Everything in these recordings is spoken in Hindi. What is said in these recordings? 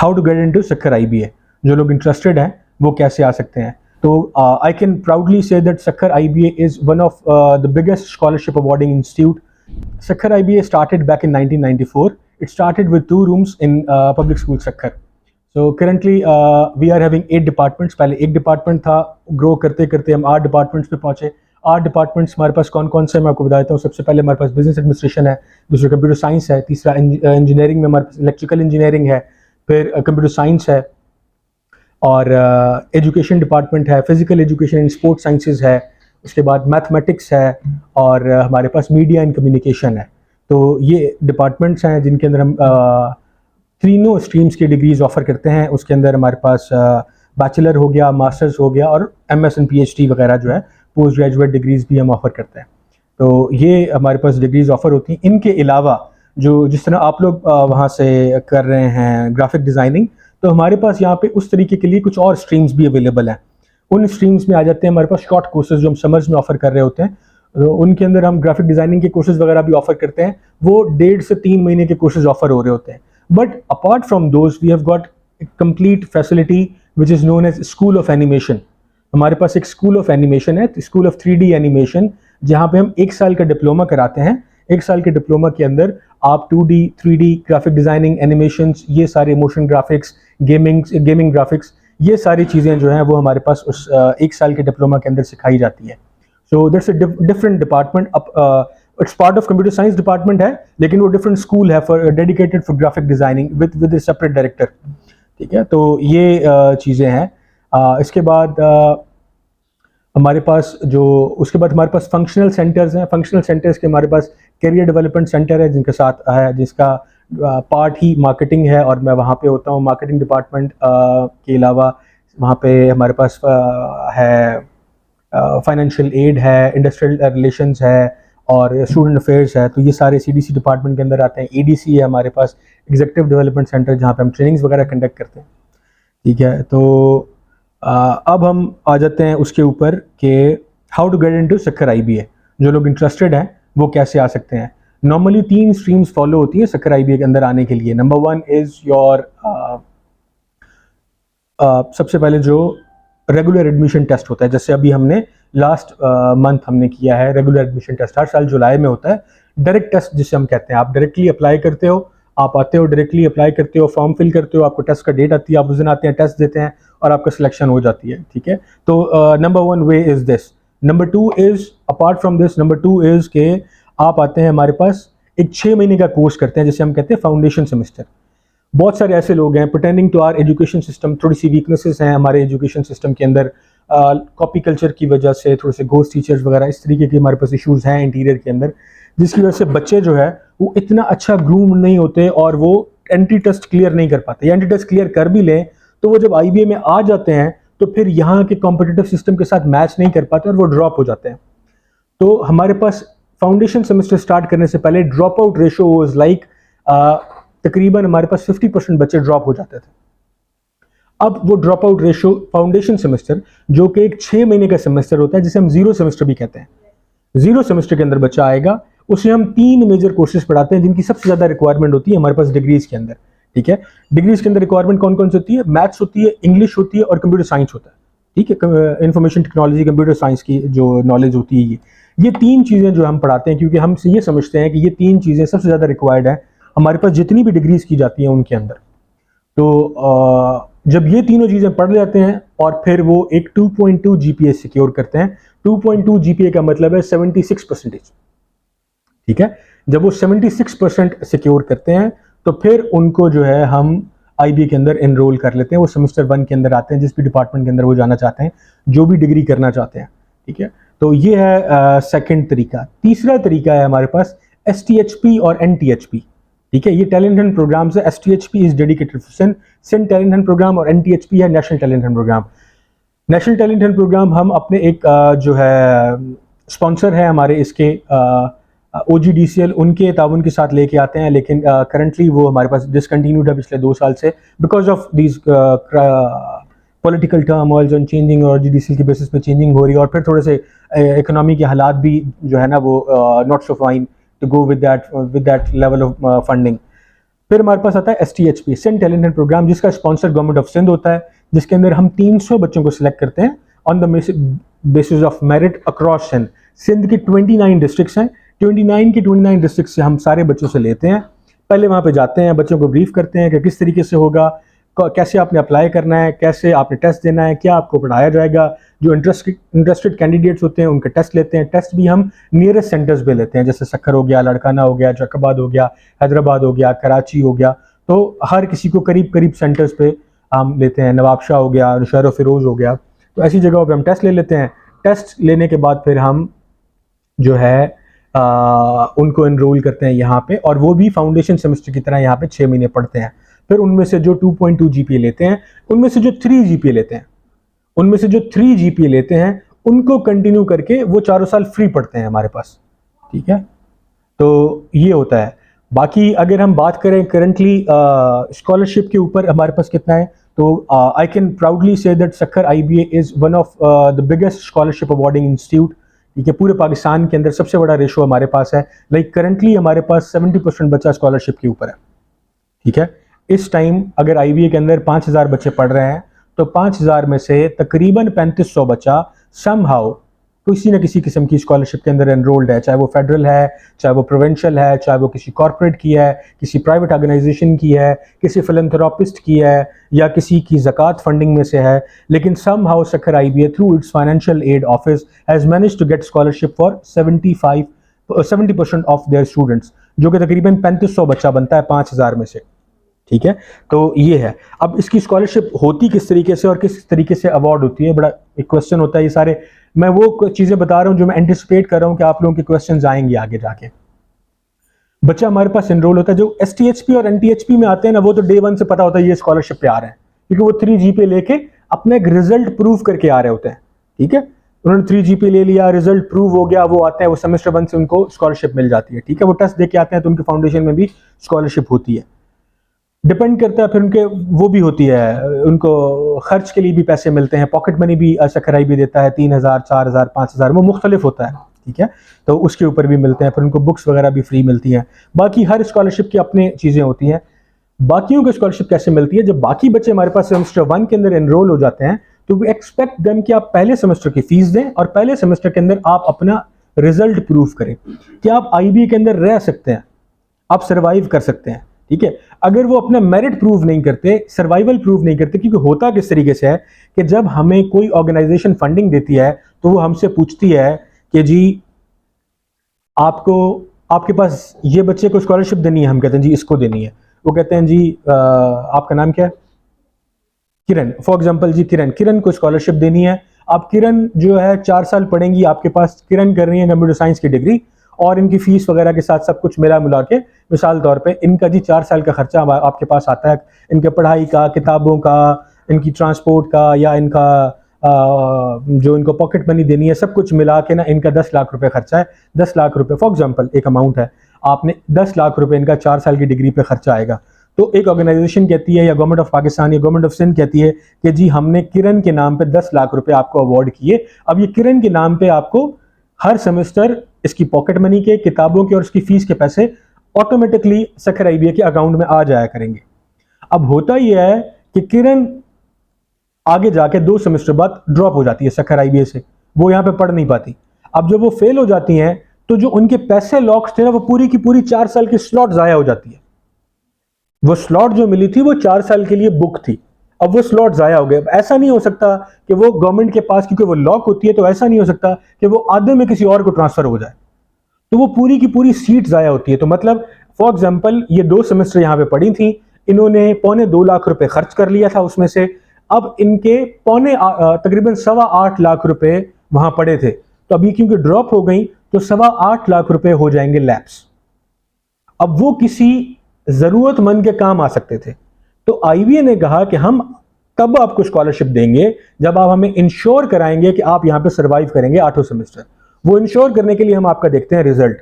How to get into Sukkur IBA, जो लोग इंटरेस्टेड हैं वो कैसे आ सकते हैं। तो I can proudly say that Sukkur IBA is one of the biggest scholarship awarding institute. Sakkar IBA started back in 1994. It started with 2 rooms in public school Sakkar. So currently we are having 8 departments. पहले एक डिपार्टमेंट था, ग्रो करते करते हम 8 डिपार्टमेंट्स पे पहुँचे। 8 डिपार्टमेंट्स हमारे पास कौन कौन से मैं आपको बता देता हूँ। सबसे पहले हमारे पास बिजनेस एडमिनिस्ट्रेशन है, दूसरा कंप्यूटर साइंस है, तीसरा इंजीनियरिंग में हमारे पास इलेक्ट्रिकल इंजीनियरिंग है, फिर कंप्यूटर साइंस है, और एजुकेशन डिपार्टमेंट है, physical education and sports sciences है, उसके बाद मैथमेटिक्स है, और हमारे पास मीडिया एंड कम्युनिकेशन है। तो ये डिपार्टमेंट्स हैं जिनके अंदर हम तीनों स्ट्रीम्स की डिग्रीज ऑफर करते हैं। उसके अंदर हमारे पास बैचलर हो गया, मास्टर्स हो गया, और MS एंड PhD वगैरह जो है पोस्ट ग्रेजुएट डिग्रीज भी हम ऑफर करते हैं। तो ये हमारे पास डिग्रीज ऑफर होती हैं। इनके अलावा जो जिस तरह आप लोग वहाँ से कर रहे हैं ग्राफिक डिज़ाइनिंग, तो हमारे पास यहाँ पे उस तरीके के लिए कुछ और स्ट्रीम्स भी अवेलेबल हैं। उन स्ट्रीम्स में आ जाते हैं हमारे पास शॉर्ट कोर्सेज जो हम समर्स में ऑफर कर रहे होते हैं। तो उनके अंदर हम ग्राफिक डिज़ाइनिंग के कोर्सेज वगैरह भी ऑफर करते हैं। वो 1.5 से 3 महीने के कोर्सेज ऑफर हो रहे होते हैं। But apart from those we have got complete facility which is known as school of animation. हमारे पास एक स्कूल ऑफ एनिमेशन है, स्कूल ऑफ 3D एनिमेशन, जहाँ पे हम 1 साल का डिप्लोमा कराते हैं। 1 साल के डिप्लोमा के अंदर आप 2D 3D graphic designing, animations, ये सारे मोशन ग्राफिक्स, गेमिंग ग्राफिक्स, ये सारी चीज़ें जो हैं वो हमारे पास उस 1 साल के डिप्लोमा के अंदर सिखाई जाती है। So that's a different department. It's part of computer science department है, लेकिन वो डिफरेंट स्कूल है for dedicated for graphic designing with A separate director. ठीक है, तो ये चीज़ें हैं। इसके बाद हमारे पास उसके बाद हमारे पास फंक्शनल सेंटर्स हैं। फंक्शनल सेंटर्स के हमारे पास करियर डेवलपमेंट सेंटर है जिनके साथ है, जिसका पार्ट ही मार्केटिंग है, और मैं वहाँ पे होता हूँ। मार्केटिंग डिपार्टमेंट के अलावा वहाँ पे हमारे पास है फाइनेंशियल एड है, इंडस्ट्रियल रिलेशंस है, और स्टूडेंट अफेयर्स है। तो ये सारे CDC डिपार्टमेंट के अंदर आते हैं। ADC है हमारे पास, एग्जीक्यूटिव डेवलपमेंट सेंटर, जहाँ पे हम ट्रेनिंग्स वगैरह कंडक्ट करते हैं। ठीक है, तो अब हम आ जाते हैं उसके ऊपर कि how to get into Sukkur IBA, जो लोग इंटरेस्टेड हैं वो कैसे आ सकते हैं। नॉर्मली 3 स्ट्रीम्स फॉलो होती है सक्कर IBA के अंदर आने के लिए। नंबर 1 इज़ योर सबसे पहले जो रेगुलर एडमिशन टेस्ट होता है, जैसे अभी हमने लास्ट मंथ हमने किया है रेगुलर एडमिशन टेस्ट। हर साल जुलाई में होता है डायरेक्ट टेस्ट जिसे हम कहते हैं। आप डायरेक्टली अप्लाई करते हो, आप आते हो, डायरेक्टली अप्लाई करते हो, फॉर्म फिल करते हो, आपको टेस्ट का डेट आती है, आप उस दिन आते हैं, टेस्ट देते हैं, और आपका सिलेक्शन हो जाती है। ठीक है, तो number 1 way is this. Number 2 is apart from this, number 2 is के आप आते हैं हमारे पास एक 6 महीने का कोर्स करते हैं जिसे हम कहते हैं फाउंडेशन सेमेस्टर। बहुत सारे ऐसे लोग हैं pertaining to our education system, थोड़ी सी वीकनेसेस हैं हमारे एजुकेशन सिस्टम के अंदर, कॉपी कल्चर की वजह से, थोड़े से घोस्ट टीचर्स वगैरह, इस तरीके के हमारे पास इश्यूज़ हैं इंटीरियर के अंदर, जिसकी वजह से बच्चे जो है वो इतना अच्छा ग्रूम नहीं होते और वो एंट्री टेस्ट क्लियर नहीं कर पाते। या एंट्री टेस्ट क्लियर कर भी लें तो वो जब IBA में आ जाते हैं तो फिर यहाँ के कॉम्पिटिटिव सिस्टम के साथ मैच नहीं कर पाते और वो ड्रॉप हो जाते हैं। तो हमारे पास फाउंडेशन सेमेस्टर स्टार्ट करने से पहले drop out ratio was like तकरीबन हमारे पास 50% बच्चे ड्रॉप हो जाते थे। अब वो drop out ratio foundation semester, जो कि एक 6 महीने का सेमेस्टर होता है जिसे हम 0 सेमेस्टर भी कहते हैं, 0 सेमेस्टर के अंदर बच्चा आएगा, उसे हम 3 मेजर कोर्सेज पढ़ाते हैं जिनकी सबसे ज़्यादा रिक्वायरमेंट होती है हमारे पास डिग्रीज के अंदर। ठीक है, डिग्रीज के अंदर रिक्वायरमेंट कौन कौन सी होती है? मैथ्स होती है, इंग्लिश होती है और कंप्यूटर साइंस होता है। ठीक है, इंफॉर्मेशन टेक्नोलॉजी, कंप्यूटर साइंस की जो नॉलेज होती है, ये 3 चीज़ें जो हम पढ़ाते हैं, क्योंकि हम ये समझते हैं कि ये 3 चीज़ें सबसे ज़्यादा रिक्वायर्ड है हमारे पास जितनी भी डिग्रीज की जाती हैं उनके अंदर। तो जब ये तीनों चीज़ें पढ़ लेते हैं और फिर वो एक 2.2 GPA सिक्योर करते हैं। 2.2 GPA का मतलब है 76%। ठीक है, जब वो 76% सिक्योर करते हैं तो फिर उनको जो है हम IBA के अंदर एनरोल कर लेते हैं। वो सेमेस्टर 1 के अंदर आते हैं, जिस भी डिपार्टमेंट के अंदर वो जाना चाहते हैं, जो भी डिग्री करना चाहते हैं। ठीक है, तो ये है सेकंड तरीका। तीसरा तरीका है हमारे पास STHP और NTHP। ठीक है, ये टैलेंट हंट प्रोग्राम्स है। STHP is dedicated for Sindh talent hunt program और NTHP है national talent hunt program. National talent hunt program हम अपने एक जो है स्पॉन्सर है हमारे इसके OGDCL, उनके ताउन के साथ लेके आते हैं, लेकिन करंटली वो हमारे पास डिसकंटिन्यूड है पिछले 2 साल से because of these political turmoils and changing, और OGDCL की बेसिस पे चेंजिंग हो रही है, और फिर थोड़े से इकोनॉमी के हालात भी जो है ना वो not so fine to go with that level of funding. फिर हमारे पास आता है STHP, सिंध टैलेंटेड प्रोग्राम, जिसका स्पॉन्सर गवर्नमेंट ऑफ सिंध होता है, जिसके अंदर हम 300 बच्चों को सिलेक्ट करते हैं on the basis of merit across Sindh. Sindh की 29 डिस्ट्रिक्ट्स हैं, 29 की 29 डिस्ट्रिक्ट से हम सारे बच्चों से लेते हैं। पहले वहाँ पे जाते हैं, बच्चों को ब्रीफ करते हैं कि किस तरीके से होगा, कैसे आपने अप्लाई करना है, कैसे आपने टेस्ट देना है, क्या आपको पढ़ाया जाएगा। जो इंटरेस्टेड कैंडिडेट्स होते हैं उनके टेस्ट लेते हैं। टेस्ट भी हम नियरेस्ट सेंटर्स पे लेते हैं, जैसे सक्खर हो गया, लड़काना हो गया, जैकबाद हो गया, हैदराबाद हो गया, कराची हो गया। तो हर किसी को करीब करीब सेंटर्स पे हम लेते हैं। नवाबशाह हो गया, नौशहरा फिरोज हो गया, तो ऐसी जगहों पे हम टेस्ट ले लेते हैं। टेस्ट लेने के बाद फिर हम जो है उनको एनरोल करते हैं यहाँ पे, और वो भी फाउंडेशन सेमेस्टर की तरह यहाँ पे 6 महीने पढ़ते हैं। फिर उनमें से जो 2.2 GPA लेते हैं, उनमें से जो 3 GPA लेते हैं, उनमें से जो 3 GPA लेते हैं उनको कंटिन्यू करके वो 4 साल फ्री पढ़ते हैं हमारे पास। ठीक है, तो ये होता है। बाकी अगर हम बात करें करंटली स्कॉलरशिप के ऊपर हमारे पास कितना है, तो I can proudly say that Sukkur IBA is one of the biggest scholarship awarding institute. ठीक है, पूरे पाकिस्तान के अंदर सबसे बड़ा रेशो हमारे पास है। लाइक करंटली हमारे पास 70% बच्चा स्कॉलरशिप के ऊपर है। ठीक है, इस टाइम अगर IBA के अंदर 5000 बच्चे पढ़ रहे हैं, तो 5000 में से तकरीबन 3500 बच्चा समहाउ किसी न किसी किस्म की स्कॉलरशिप के अंदर एनरोल्ड है, चाहे वो फेडरल है, चाहे वो प्रोविंशियल है, चाहे वो किसी कॉर्पोरेट की है, किसी प्राइवेट ऑर्गेनाइजेशन की है, किसी फिलैंथ्रोपिस्ट की है, या किसी की ज़कात फंडिंग में से है। लेकिन somehow Sukkur IBA through its financial aid office has managed to get scholarship for 70% of their students, जो कि तकरीबन 3500 बच्चा बनता है 5000 में से। ठीक है, तो ये है। अब इसकी स्कॉलरशिप होती किस तरीके से और किस तरीके से अवार्ड होती है, बड़ा एक क्वेश्चन होता है। ये सारे मैं वो चीज़ें बता रहा हूँ जो मैं एंटिसिपेट कर रहा हूँ कि आप लोगों के क्वेश्चन आएंगे आगे जाके। बच्चा हमारे पास एनरोल होता है, जो STHP और NTHP में आते हैं ना, वो तो डे 1 से पता होता है ये स्कॉलरशिप पे आ रहे हैं, क्योंकि वो 3 GPA लेके अपना एक रिजल्ट प्रूव करके आ रहे होते हैं। ठीक है, उन्होंने 3 GPA ले लिया, रिजल्ट प्रूव हो गया, वो आते हैं, वो सेमेस्टर 1 से उनको स्कॉलरशिप मिल जाती है। ठीक है, वो टेस्ट दे के आते हैं तो उनके फाउंडेशन में भी स्कॉलरशिप होती है। डिपेंड करता है फिर उनके, वो भी होती है, उनको खर्च के लिए भी पैसे मिलते हैं। पॉकेट मनी भी सक्खर IBA देता है, 3000, 4000, 5000, वो मुख्तलिफ होता है। ठीक है, तो उसके ऊपर भी मिलते हैं। फिर उनको बुक्स वगैरह भी फ्री मिलती हैं। बाकी हर स्कॉलरशिप की अपनी चीज़ें होती हैं। बाकियों को स्कॉलरशिप कैसे मिलती है, जब बाकी बच्चे हमारे पास सेमेस्टर 1 के अंदर एनरोल हो जाते हैं, तो वी एक्सपेक्ट देम कि आप पहले सेमेस्टर की फीस दें और पहले सेमेस्टर के अंदर आप अपना रिजल्ट प्रूव करें कि आप IBA के अंदर रह सकते हैं, आप सर्वाइव कर सकते हैं। ठीक है, अगर वो अपना मेरिट प्रूव नहीं करते, सर्वाइवल प्रूव नहीं करते, क्योंकि होता किस तरीके से है कि जब हमें कोई ऑर्गेनाइजेशन फंडिंग देती है तो वो हमसे पूछती है कि जी आपको, आपके पास ये बच्चे को स्कॉलरशिप देनी है, हम कहते हैं जी इसको देनी है। वो कहते हैं जी आपका नाम क्या है, किरण, फॉर एग्जांपल जी किरण को स्कॉलरशिप देनी है। आप किरण जो है 4 साल पढ़ेंगी, आपके पास किरण कर रही है कंप्यूटर साइंस की डिग्री, और इनकी फीस वगैरह के साथ सब कुछ मिला के मिसाल तौर पे इनका जी 4 साल का खर्चा आपके पास आता है, इनके पढ़ाई का, किताबों का, इनकी ट्रांसपोर्ट का, या इनका जो इनको पॉकेट मनी देनी है, सब कुछ मिला के ना इनका 10 लाख रुपए खर्चा है। 10 लाख रुपए फॉर एग्जांपल एक अमाउंट है, आपने 10 लाख रुपए इनका 4 साल की डिग्री पे खर्चा आएगा। तो एक ऑर्गेनाइजेशन कहती है, या गवर्नमेंट ऑफ पाकिस्तान या गवर्नमेंट ऑफ सिंध कहती है कि जी हमने किरण के नाम पे 10 लाख रुपए आपको अवार्ड किए। अब ये किरण के नाम पे आपको हर सेमेस्टर इसकी पॉकेट मनी के, किताबों के और उसकी फीस के पैसे ऑटोमेटिकली सक्खर IBA के अकाउंट में आ जाया करेंगे। अब होता यह है कि किरण आगे जाके 2 सेमेस्टर बाद ड्रॉप हो जाती है सक्खर IBA से, वो यहाँ पे पढ़ नहीं पाती। अब जब वो फेल हो जाती हैं तो जो उनके पैसे लॉक्स थे ना, वो पूरी की पूरी 4 साल की स्लॉट जाया हो जाती है। वो स्लॉट जो मिली थी वो 4 साल के लिए बुक थी, अब वो स्लॉट जाया हो गया। ऐसा नहीं हो सकता कि वो गवर्नमेंट के पास, क्योंकि वो लॉक होती है, तो ऐसा नहीं हो सकता कि वो आधे में किसी और को ट्रांसफर हो जाए, तो वो पूरी की पूरी सीट जाया होती है। तो मतलब फॉर एग्जांपल ये 2 सेमेस्टर यहाँ पे पढ़ी थी, इन्होंने 2.25 लाख रुपए खर्च कर लिया था उसमें से, अब इनके तकरीबन 8.25 लाख रुपए वहां पड़े थे। तो अभी क्योंकि ड्रॉप हो गई तो 8.25 लाख रुपए हो जाएंगे लैप्स। अब वो किसी जरूरतमंद के काम आ सकते थे, तो IBA ने कहा कि हम तब आपको स्कॉलरशिप देंगे जब आप हमें इंश्योर कराएंगे कि आप यहाँ पे सर्वाइव करेंगे 8 सेमेस्टर। वो इंश्योर करने के लिए हम आपका देखते हैं रिजल्ट।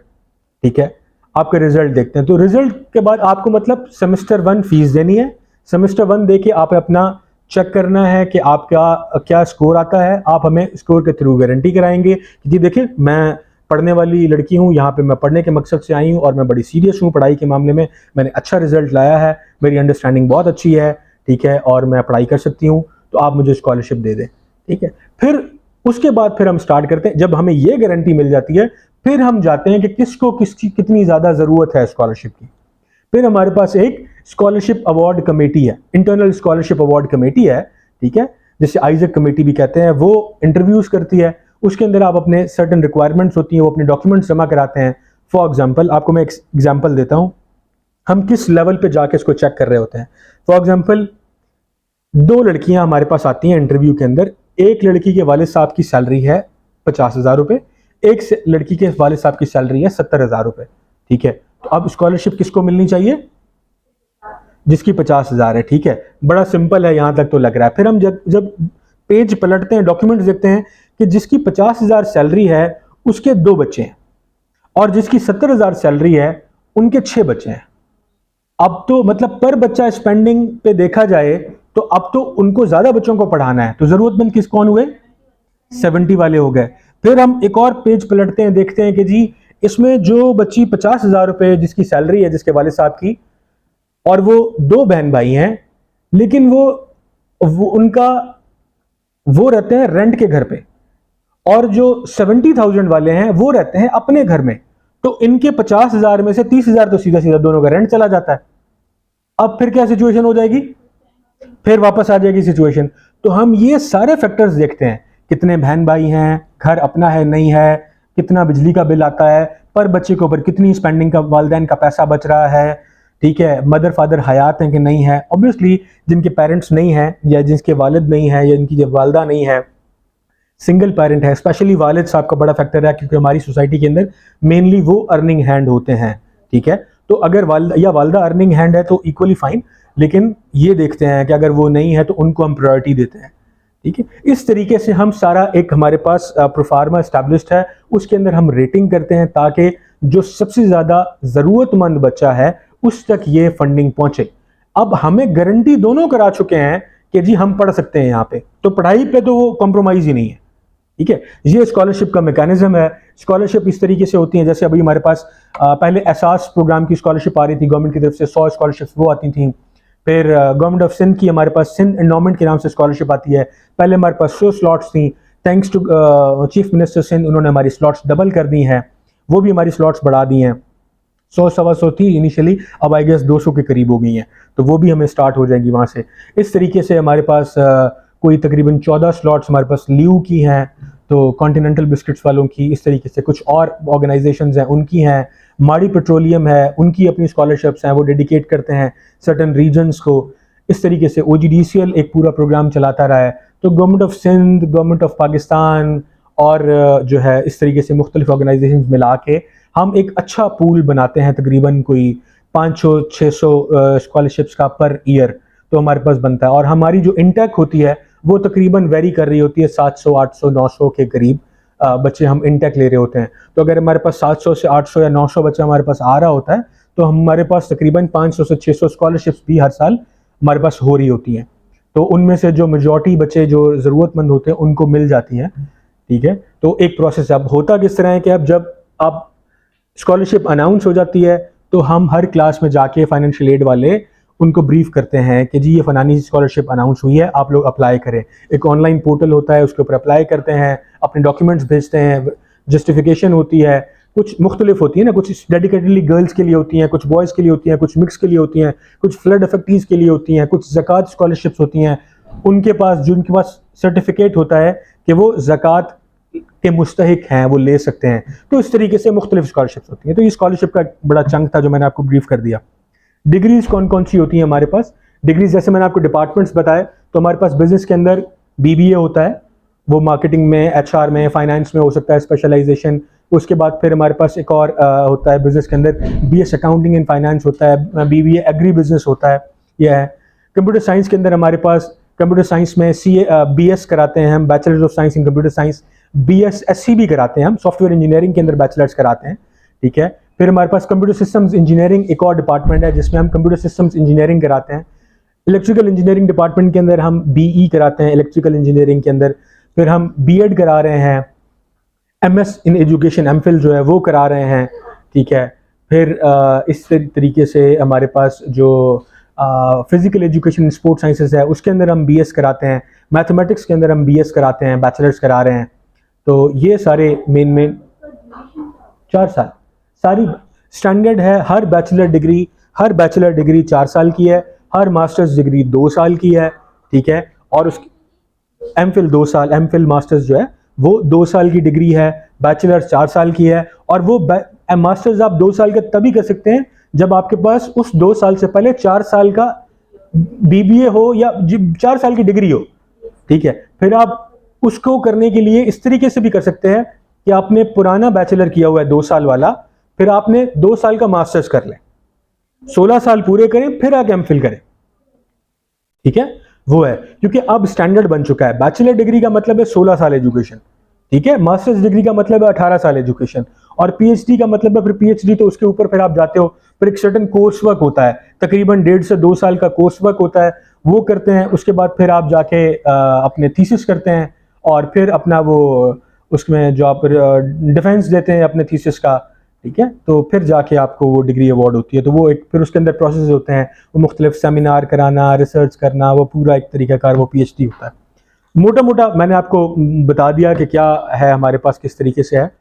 ठीक है, आपका रिजल्ट देखते हैं, तो रिजल्ट के बाद आपको मतलब सेमेस्टर 1 फीस देनी है। सेमेस्टर 1 देके आप अपना चेक करना है कि आपका क्या स्कोर आता है। आप हमें स्कोर के थ्रू गारंटी कराएंगे कि जी देखिए मैं पढ़ने वाली लड़की हूँ, यहाँ पे मैं पढ़ने के मकसद से आई हूँ और मैं बड़ी सीरियस हूँ पढ़ाई के मामले में, मैंने अच्छा रिजल्ट लाया है, मेरी अंडरस्टैंडिंग बहुत अच्छी है, ठीक है, और मैं पढ़ाई कर सकती हूँ, तो आप मुझे स्कॉलरशिप दे दें, ठीक है। फिर उसके बाद फिर हम स्टार्ट करते हैं, जब हमें ये गारंटी मिल जाती है फिर हम जाते हैं कि किसको किसकी कितनी ज़्यादा ज़रूरत है स्कॉलरशिप की। फिर हमारे पास एक स्कॉलरशिप अवार्ड कमेटी है, इंटरनल स्कॉलरशिप अवार्ड कमेटी है, ठीक है, जिसे आइजक कमेटी भी कहते हैं। वो इंटरव्यूज करती है, उसके अंदर आप अपने सर्टन रिक्वायरमेंट्स होती हैं, वो अपने डॉक्यूमेंट्स जमा कराते हैं। फॉर एग्जांपल आपको मैं एक एग्जांपल देता हूं, हम किस लेवल पे जाके इसको चेक कर रहे होते हैं। फॉर एग्जांपल 2 लड़कियां हमारे पास आती हैं इंटरव्यू के अंदर, एक लड़की के वालिद साहब की सैलरी है 50,000 रुपये, एक लड़की के वालिद साहब की सैलरी है 70,000 रुपये, ठीक है। तो अब स्कॉलरशिप किसको मिलनी चाहिए? जिसकी 50,000 है, ठीक है, बड़ा सिंपल है, यहां तक तो लग रहा है। फिर हम जब पेज पलटते हैं, डॉक्यूमेंट्स देखते हैं कि जिसकी 50,000 सैलरी है उसके 2 बच्चे हैं और जिसकी 70,000 सैलरी है उनके 6 बच्चे हैं। अब तो मतलब पर बच्चा स्पेंडिंग पे देखा जाए तो अब तो उनको ज्यादा बच्चों को पढ़ाना है, तो जरूरतमंद किस कौन हुए? 70 वाले हो गए। फिर हम एक और पेज पलटते हैं, देखते हैं कि जी इसमें जो बच्ची 50,000 रुपये जिसकी सैलरी है जिसके वालिद साहब की, और वो 2 बहन भाई हैं, लेकिन वो रहते हैं रेंट के घर पे, और जो 70,000 वाले हैं वो रहते हैं अपने घर में। तो इनके 50,000 में से 30,000 तो सीधा सीधा दोनों का रेंट चला जाता है। अब फिर क्या सिचुएशन हो जाएगी? फिर वापस आ जाएगी सिचुएशन। तो हम ये सारे फैक्टर्स देखते हैं, कितने बहन भाई हैं, घर अपना है नहीं है, कितना बिजली का बिल आता है, पर बच्चे के ऊपर कितनी स्पेंडिंग का वालिदैन का पैसा बच रहा है, ठीक है, मदर फादर हयात हैं कि नहीं है। ऑब्वियसली जिनके पेरेंट्स नहीं हैं या जिसके वालिद नहीं है या जिनकी जब वालदा नहीं है, सिंगल पेरेंट है, स्पेशली वालिद साहब का बड़ा फैक्टर है, क्योंकि हमारी सोसाइटी के अंदर मेनली वो अर्निंग हैंड होते हैं, ठीक है। तो अगर वालिद या वालदा अर्निंग हैंड है तो इक्वली फाइन, लेकिन ये देखते हैं कि अगर वो नहीं है तो उनको हम प्रायोरिटी देते हैं, ठीक है। इस तरीके से हम सारा एक हमारे पास प्रोफार्मा एस्टैब्लिश्ड है, उसके अंदर हम रेटिंग करते हैं ताकि जो सबसे ज़्यादा ज़रूरतमंद बच्चा है उस तक ये फंडिंग पहुंचे। अब हमें गारंटी दोनों करा चुके हैं कि जी हम पढ़ सकते हैं यहाँ पे, तो पढ़ाई पे तो वो कॉम्प्रोमाइज़ ही नहीं है, ठीक है। ये स्कॉलरशिप का मैकेनिज्म है। स्कॉलरशिप इस तरीके से होती है, जैसे अभी हमारे पास पहले एहसास प्रोग्राम की स्कॉलरशिप आ रही थी गवर्नमेंट की तरफ से, 100 स्कॉलरशिप्स वो आती थी। फिर गवर्नमेंट ऑफ सिंध की हमारे पास सिंध एंडोमेंट के नाम से स्कॉलरशिप आती है। पहले हमारे पास 100 स्लॉट्स थी, thanks to chief minister Sindh, उन्होंने हमारी स्लॉट्स डबल कर दी हैं, वो भी हमारी स्लॉट्स बढ़ा दी हैं। 100-125 थी इनिशियली, अब आई गेस 200 के करीब हो गई हैं, तो वो भी हमें स्टार्ट हो जाएगी वहाँ से। इस तरीके से हमारे पास कोई तकरीबन 14 स्लॉट्स हमारे पास ल्यू की हैं, तो कॉन्टिनेंटल बिस्किट्स वालों की, इस तरीके से कुछ और ऑर्गेनाइजेशंस हैं उनकी हैं, माड़ी पेट्रोलियम है उनकी अपनी स्कॉलरशिप्स हैं, वो डेडिकेट करते हैं सर्टन रीजन्स को। इस तरीके से OGDCL एक पूरा प्रोग्राम चलाता रहा है। तो government of Sindh, government of Pakistan और जो है इस तरीके से मुख्तलिफ ऑर्गेनाइजेशंस मिला के हम एक अच्छा पूल बनाते हैं, तकरीबन कोई 500-600 स्कॉलरशिप्स का पर ईयर तो हमारे पास बनता है। और हमारी जो इंटेक होती है वो तकरीबन वेरी कर रही होती है, 700, 800, 900 के करीब बच्चे हम इंटेक ले रहे होते हैं। तो अगर हमारे पास 700 से 800 या 900 बच्चा हमारे पास आ रहा होता है तो हमारे पास तकरीबन 500 से 600 स्कॉलरशिप्स भी हर साल हमारे पास हो रही होती हैं। तो उनमें से जो मेजॉरिटी बच्चे जो ज़रूरतमंद होते हैं उनको मिल जाती हैं, ठीक है। तो एक प्रोसेस अब होता किस तरह है कि अब जब आप स्कॉलरशिप अनाउंस हो जाती है तो हम हर क्लास में जाके फाइनेंशियल एड वाले उनको ब्रीफ करते हैं कि जी ये फलानी स्कॉलरशिप अनाउंस हुई है, आप लोग अप्लाई करें। एक ऑनलाइन पोर्टल होता है, उसके ऊपर अप्लाई करते हैं, अपने डॉक्यूमेंट्स भेजते हैं, जस्टिफिकेशन होती है, कुछ मुख्तलिफ होती है ना, कुछ डेडिकेटली गर्ल्स के लिए होती हैं, कुछ बॉयज़ के लिए होती हैं, कुछ मिक्स के लिए होती हैं, कुछ फ्लड अफेक्टीज़ के लिए होती हैं, कुछ ज़कात स्कॉलरशिप्स होती हैं। उनके पास जिनके पास सर्टिफिकेट होता है कि वो ज़कात के मुस्तहिक हैं वो ले सकते हैं। तो इस तरीके से मुख्तलिफ स्कॉलरशिप्स होती हैं। तो ये स्कॉलरशिप का बड़ा चंक था जो मैंने आपको ब्रीफ कर दिया। डिग्रीज कौन कौन सी होती हैं हमारे पास? डिग्रीज जैसे मैंने आपको डिपार्टमेंट्स बताए, तो हमारे पास बिजनेस के अंदर BBA होता है, वो मार्केटिंग में, HR में, फाइनेंस में हो सकता है स्पेशलाइजेशन। उसके बाद फिर हमारे पास एक और होता है बिजनेस के अंदर BS अकाउंटिंग एंड फाइनेंस होता है, BBA एग्री बिजनेस होता है, यह है। कंप्यूटर साइंस के अंदर हमारे पास कंप्यूटर साइंस में BS कराते हैं हम, bachelors of science in computer science. BSSC भी कराते हैं हम, सॉफ्टवेयर इंजीनियरिंग के अंदर बैचलर्स कराते हैं, ठीक है। फिर हमारे पास कंप्यूटर सिस्टम्स इंजीनियरिंग एक और डिपार्टमेंट है जिसमें हम कंप्यूटर सिस्टम्स इंजीनियरिंग कराते हैं। इलेक्ट्रिकल इंजीनियरिंग डिपार्टमेंट के अंदर हम BE कराते हैं इलेक्ट्रिकल इंजीनियरिंग के अंदर। फिर हम B.Ed करा रहे हैं MS इन एजुकेशन MPhil जो है वो करा रहे हैं, ठीक है। फिर इस तरीके से हमारे पास जो फिजिकल एजुकेशन स्पोर्ट साइंसेस है उसके अंदर हम BS कराते हैं, मैथमेटिक्स के अंदर हम BS कराते हैं, बैचलर्स करा रहे हैं। तो ये सारे मेन 4 साल सारी स्टैंडर्ड है। हर बैचलर डिग्री 4 साल की है, हर मास्टर्स डिग्री 2 साल की है, ठीक है। और उसकी MPhil 2 साल, MPhil मास्टर्स जो है वो 2 साल की डिग्री है, बैचलर्स 4 साल की है। और वो मास्टर्स आप 2 साल का तभी कर सकते हैं जब आपके पास उस 2 साल से पहले 4 साल का BBA हो या 4 साल की डिग्री हो, ठीक है। फिर आप उसको करने के लिए इस तरीके से भी कर सकते हैं कि आपने पुराना बैचलर किया हुआ है 2 साल वाला, फिर आपने 2 साल का मास्टर्स कर लें, 16 साल पूरे करें, फिर आके MPhil करें, ठीक है। वो है क्योंकि अब स्टैंडर्ड बन चुका है। बैचलर डिग्री का मतलब है 16 साल एजुकेशन, ठीक है। मास्टर्स डिग्री का मतलब है 18 साल एजुकेशन, और PhD का मतलब है फिर PhD तो उसके ऊपर फिर आप जाते हो, फिर एक सर्टेन कोर्स वर्क होता है, तकरीबन 1.5 से 2 साल का कोर्स वर्क होता है, वो करते हैं। उसके बाद फिर आप जाके अपने थीसिस करते हैं, और फिर अपना वो उसमें जो आप डिफेंस देते हैं अपने थीसिस का, ठीक है। तो फिर जाके आपको वो डिग्री अवार्ड होती है। तो वो एक फिर उसके अंदर प्रोसेस होते हैं, वो मुख्तलिफ सेमिनार कराना, रिसर्च करना, वो पूरा एक तरीक़ाकार वो PhD होता है। मोटा मोटा मैंने आपको बता दिया कि क्या है हमारे पास, किस तरीके से है।